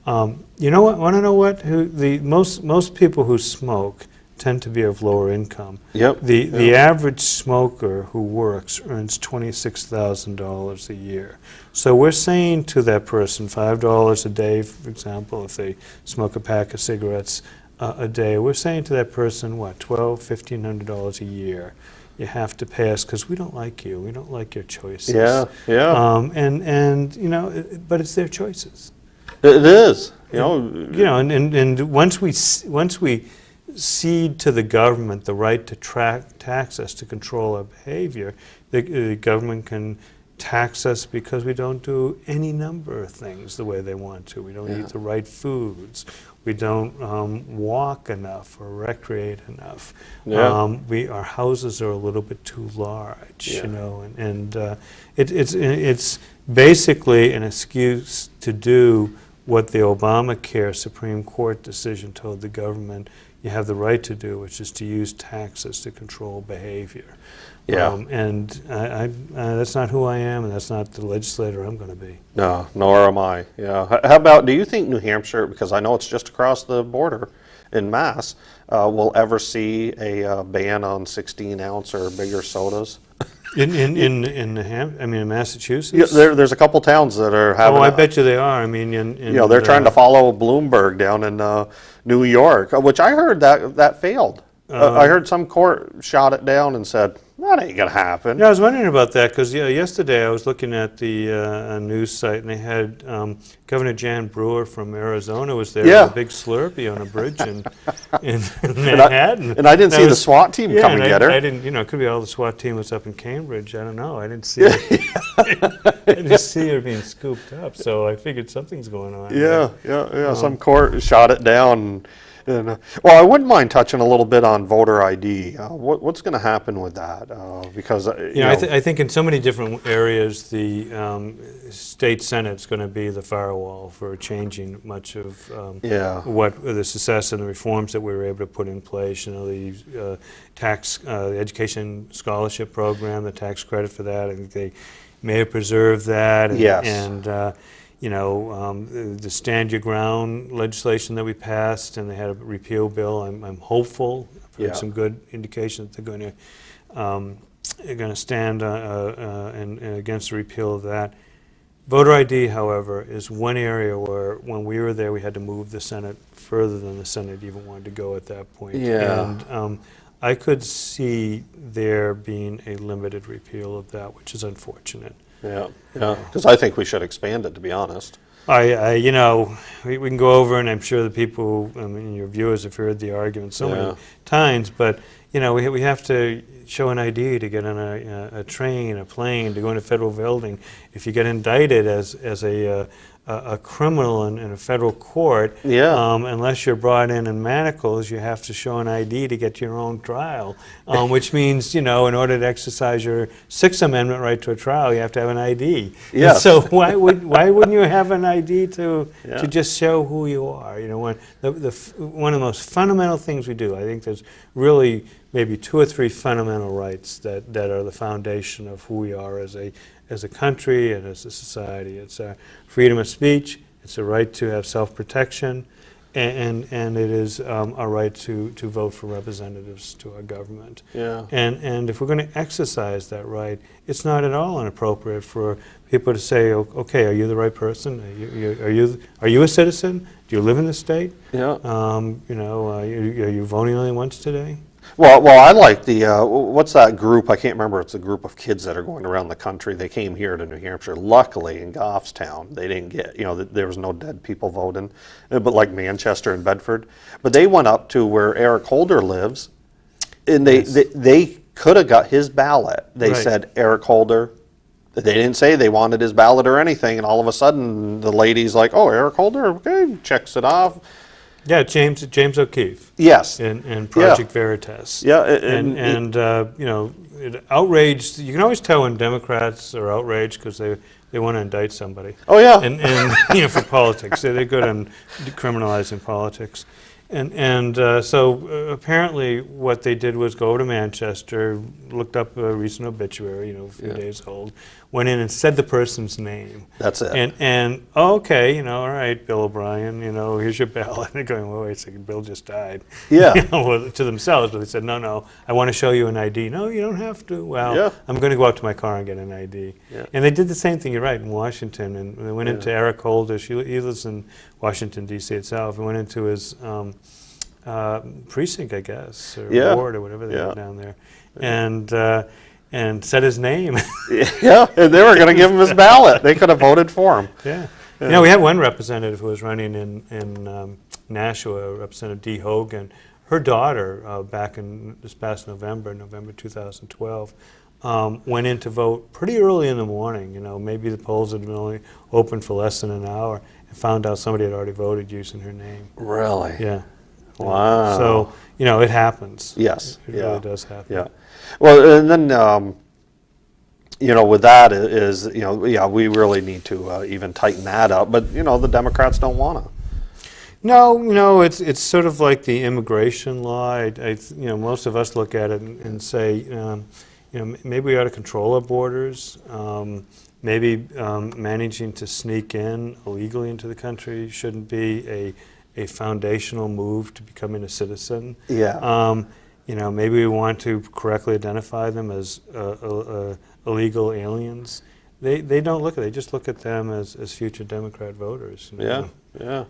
You know what? Want to know what? Most people who smoke tend to be of lower income. The average smoker who works earns $26,000 a year. So we're saying to that person, $5 a day, for example, if they smoke a pack of cigarettes a day, we're saying to that person, what, $1,200, $1,500 a year. You have to pay us because we don't like you. We don't like your choices. And you know, but it's their choices. It is. You know, and once we cede to the government the right to tax us to control our behavior, the government can tax us because we don't do any number of things the way they want to. We don't eat the right foods. We don't walk enough or recreate enough. Our houses are a little bit too large, you know, and it's basically an excuse to do what the Obamacare Supreme Court decision told the government you have the right to do, which is to use taxes to control behavior. And that's not who I am, and that's not the legislator I'm going to be. No, nor am I. How about, do you think New Hampshire, because I know it's just across the border in Mass, will ever see a ban on 16-ounce or bigger sodas? In Massachusetts? There's a couple towns that are having. Oh, I bet you they are. I mean, they're trying to follow Bloomberg down in New York, which I heard that failed. I heard some court shot it down and said, That ain't gonna happen. Yeah, I was wondering about that because yesterday I was looking at the news site and they had Governor Jan Brewer from Arizona was there with a big Slurpee on a bridge in Manhattan. And I didn't see the SWAT team come and get her. I didn't, it could be all the SWAT team was up in Cambridge. I don't know. I didn't see her. I didn't see her being scooped up, so I figured something's going on. Yeah. Some court shot it down. Well, I wouldn't mind touching a little bit on voter ID. What's going to happen with that? Because I think in so many different areas, the state Senate's going to be the firewall for changing much of what the success and the reforms that we were able to put in place. The the education scholarship program, the tax credit for that. I think they may have preserved that. The stand your ground legislation that we passed, and they had a repeal bill. I'm hopeful. I've heard some good indications that they're going to stand against the repeal of that. Voter ID, however, is one area where, when we were there, we had to move the Senate further than the Senate even wanted to go at that point. And I could see there being a limited repeal of that, which is unfortunate. Because I think we should expand it, to be honest. We can go over, and I'm sure the people, your viewers have heard the argument so many times, but, we have to show an ID to get on a train, a plane, to go in a federal building. If you get indicted as a criminal in a federal court, unless you're brought in manacles, you have to show an ID to get your own trial, which means, in order to exercise your Sixth Amendment right to a trial, you have to have an ID. Yes. So why wouldn't you have an ID to just show who you are? One of the most fundamental things we do, I think there's really maybe 2 or 3 fundamental rights that are the foundation of who we are as a country and as a society. It's freedom of speech, it's a right to have self-protection, and it is a right to vote for representatives to our government. And if we're going to exercise that right, it's not at all inappropriate for people to say, okay, are you the right person? Are you a citizen? Do you live in the state? Are you voting only once today? Well, I like the, what's that group? I can't remember. It's a group of kids that are going around the country. They came here to New Hampshire. Luckily, in Goffstown, they didn't get, there was no dead people voting, but like Manchester and Bedford. But they went up to where Eric Holder lives, and they could have got his ballot. They said, Eric Holder. They didn't say they wanted his ballot or anything, and all of a sudden, the lady's like, oh, Eric Holder, okay, checks it off. Yeah, James O'Keefe. Yes. And Project Veritas. It outraged. You can always tell when Democrats are outraged because they want to indict somebody. Oh yeah. And for politics, they're good on decriminalizing politics. So apparently what they did was go to Manchester, looked up a recent obituary, a few days old, went in and said the person's name. That's it. Okay, all right, Bill O'Brien, here's your ballot. And they're going, well, wait a second, Bill just died. Yeah. To themselves, but they said, no, I want to show you an ID. No, you don't have to. Well, I'm going to go out to my car and get an ID. Yeah. And they did the same thing, you're right, in Washington. And they went into Eric Holder. He lives in Washington, D.C. itself, and went into his precinct, I guess, or ward or whatever they had down there, and said his name. And they were going to give him his ballot. They could have voted for him. Yeah. We had one representative who was running in Nashua, Representative Dee Hogan. Her daughter, back in this past November 2012, went in to vote pretty early in the morning. Maybe the polls had been only open for less than an hour, and found out somebody had already voted using her name. Really? Yeah. Wow. So, it happens. Yes. It really does happen. Yeah. Well, and then, with that is, we really need to even tighten that up. But, the Democrats don't want to. No, it's sort of like the immigration law. Most of us look at it and say, maybe we ought to control our borders. Maybe managing to sneak in illegally into the country shouldn't be a foundational move to becoming a citizen. Yeah. Maybe we want to correctly identify them as illegal aliens. They don't look at it. They just look at them as future Democrat voters. Yeah.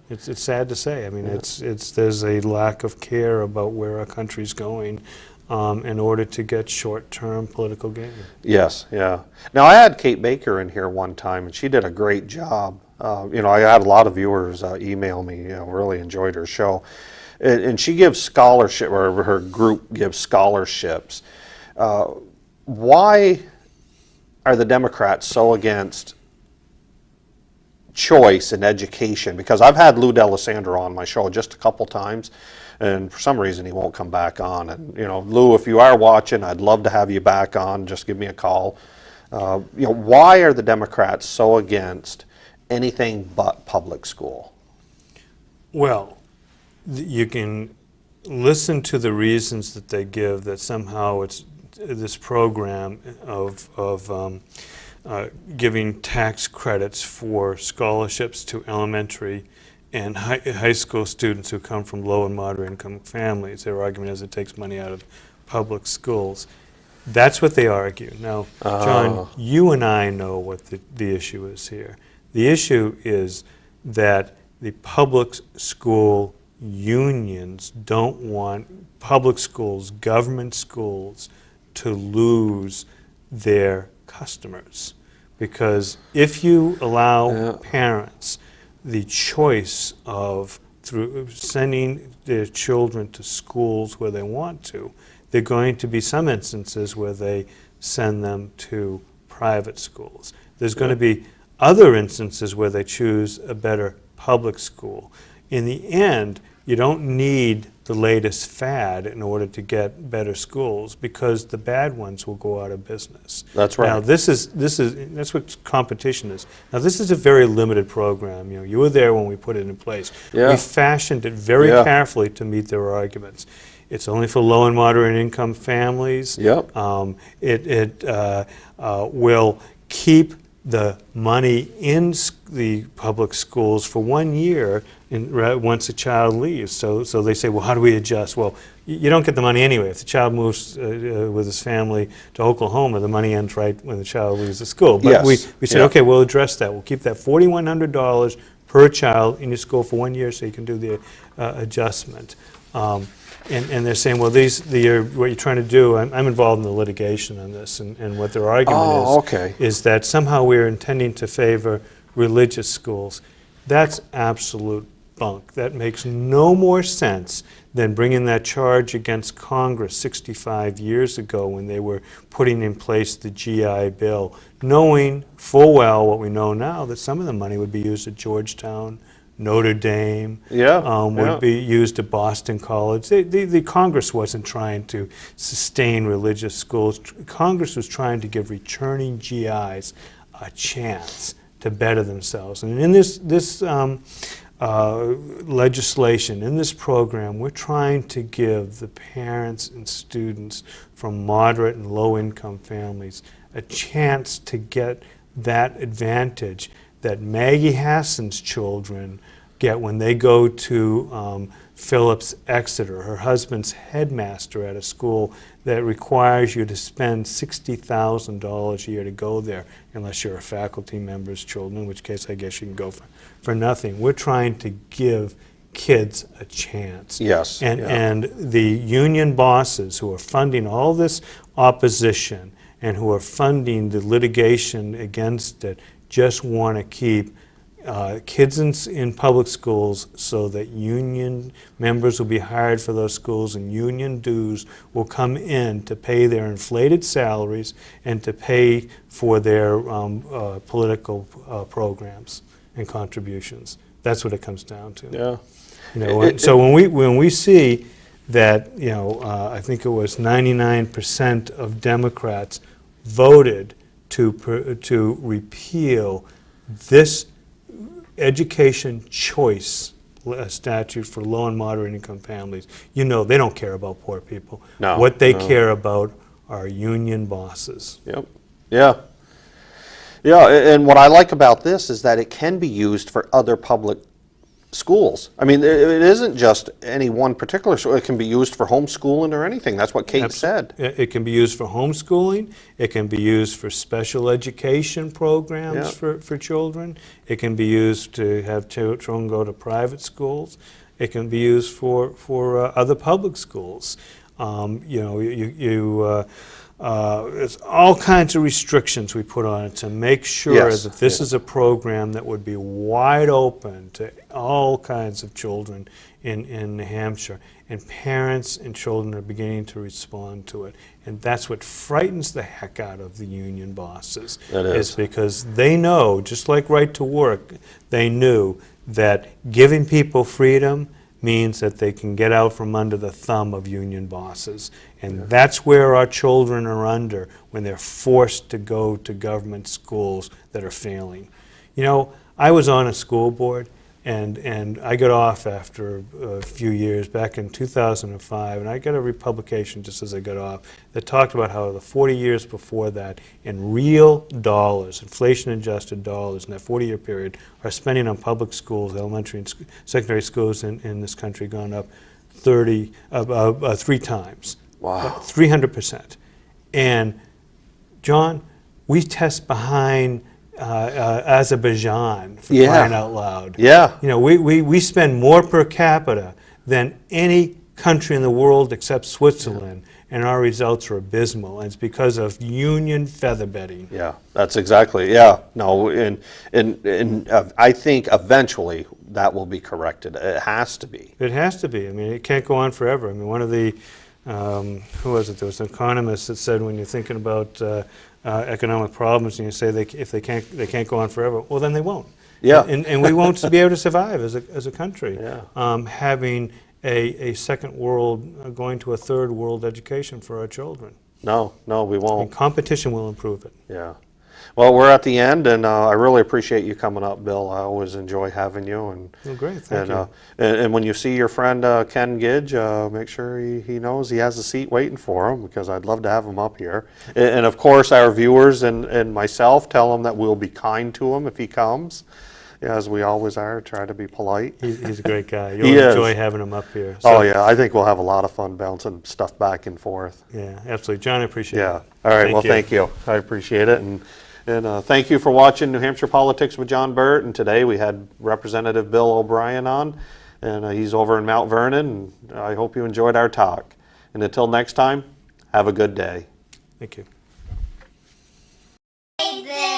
It's sad to say. I mean, there's a lack of care about where our country's going. in order to get short-term political gain. Yes, yeah. Now, I had Kate Baker in here one time, and she did a great job. You know, I had a lot of viewers email me, you know, really enjoyed her show. And she gives scholarship, or her group gives scholarships. Why are the Democrats so against choice in education? Because I've had Lou D'Alessandro on my show just a couple times, and for some reason he won't come back on. And you know, Lou, if you are watching, I'd love to have you back on. Just give me a call. You know, why are the Democrats so against anything but public school? Well, you can listen to the reasons that they give, that somehow it's this program of giving tax credits for scholarships to elementary and high school students who come from low and moderate income families. Their argument is it takes money out of public schools. That's what they argue. Now, John, you and I know what the issue is here. The issue is that the public school unions don't want public schools, government schools, to lose their customers. Because if you allow parents the choice of through sending their children to schools where they want to, there are going to be some instances where they send them to private schools. There's going to be other instances where they choose a better public school. In the end, you don't need the latest fad in order to get better schools, because the bad ones will go out of business. That's right. Now that's what competition is. Now this is a very limited program. You know, you were there when we put it in place. Yeah. We fashioned it very carefully to meet their arguments. It's only for low and moderate income families. Yep. It will keep the money in the public schools for 1 year once a child leaves. So they say, well, how do we adjust? Well, you don't get the money anyway. If the child moves with his family to Oklahoma, the money ends right when the child leaves the school. But we said, okay, we'll address that. We'll keep that $4,100 per child in your school for 1 year so you can do the adjustment. And they're saying, well, what you're trying to do, I'm involved in the litigation on this, and what their argument is that somehow we're intending to favor religious schools. That's absolute bunk. That makes no more sense than bringing that charge against Congress 65 years ago when they were putting in place the GI Bill, knowing full well what we know now, that some of the money would be used at Georgetown, Notre Dame, would be used at Boston College. The Congress wasn't trying to sustain religious schools. Congress was trying to give returning GIs a chance to better themselves. And in this legislation, in this program, we're trying to give the parents and students from moderate and low-income families a chance to get that advantage that Maggie Hassan's children get when they go to Phillips Exeter, her husband's headmaster at a school that requires you to spend $60,000 a year to go there, unless you're a faculty member's children, in which case I guess you can go for nothing. We're trying to give kids a chance. Yes. And the union bosses who are funding all this opposition and who are funding the litigation against it just want to keep kids in public schools so that union members will be hired for those schools, and union dues will come in to pay their inflated salaries and to pay for their political programs and contributions. That's what it comes down to. Yeah. You know, so when we see that, you know, I think it was 99% of Democrats voted to repeal this education choice statute for low and moderate income families, you know they don't care about poor people. No. What they care about are union bosses. Yep. Yeah. Yeah, and what I like about this is that it can be used for other public schools. I mean, it isn't just any one particular school. It can be used for homeschooling or anything. That's what Kate said. It can be used for homeschooling. It can be used for special education programs for children. It can be used to have children go to private schools. It can be used for other public schools. You know, there's all kinds of restrictions we put on it to make sure Yes, that this yeah. is a program that would be wide open to all kinds of children in New Hampshire. And parents and children are beginning to respond to it. And that's what frightens the heck out of the union bosses. It is. Because they know, just like right to work, they knew that giving people freedom means that they can get out from under the thumb of union bosses. And that's where our children are under when they're forced to go to government schools that are failing. You know, I was on a school board, and I got off after a few years, back in 2005, and I got a publication just as I got off that talked about how the 40 years before that, in real dollars, inflation-adjusted dollars in that 40-year period, our spending on public schools, elementary and secondary schools in this country gone up 3 times. Wow. 300%. And John, we test behind Azerbaijan, for crying out loud. Yeah. You know, we spend more per capita than any country in the world except Switzerland, and our results are abysmal. And it's because of union featherbedding. Yeah, that's exactly, yeah. No, and I think eventually that will be corrected. It has to be. It has to be. I mean, it can't go on forever. I mean, one of the, who was it? There was an economist that said when you're thinking about economic problems and you say if they can't go on forever, well, then they won't. Yeah. And we won't be able to survive as a country. Yeah. Having a second world going to a third world education for our children. No, we And won't. competition will improve it. Yeah. Well, we're at the end, and I really appreciate you coming up, Bill. I always enjoy having you. And Well, great, thank you. And when you see your friend Ken Gidge, make sure he knows he has a seat waiting for him, because I'd love to have him up here. And of course, our viewers and myself, tell him that we'll be kind to him if he comes, as we always are. Try to be polite. He's a great guy. He You'll is. enjoy having him up here. Oh yeah, I think we'll have a lot of fun bouncing stuff back and forth. Yeah, absolutely. John, I appreciate it. Yeah. All right. Well, thank you. I appreciate it. And thank you for watching New Hampshire Politics with John Burt. And today we had Representative Bill O'Brien on, and he's over in Mount Vernon. And I hope you enjoyed our talk. And until next time, have a good day. Thank you. Hey there.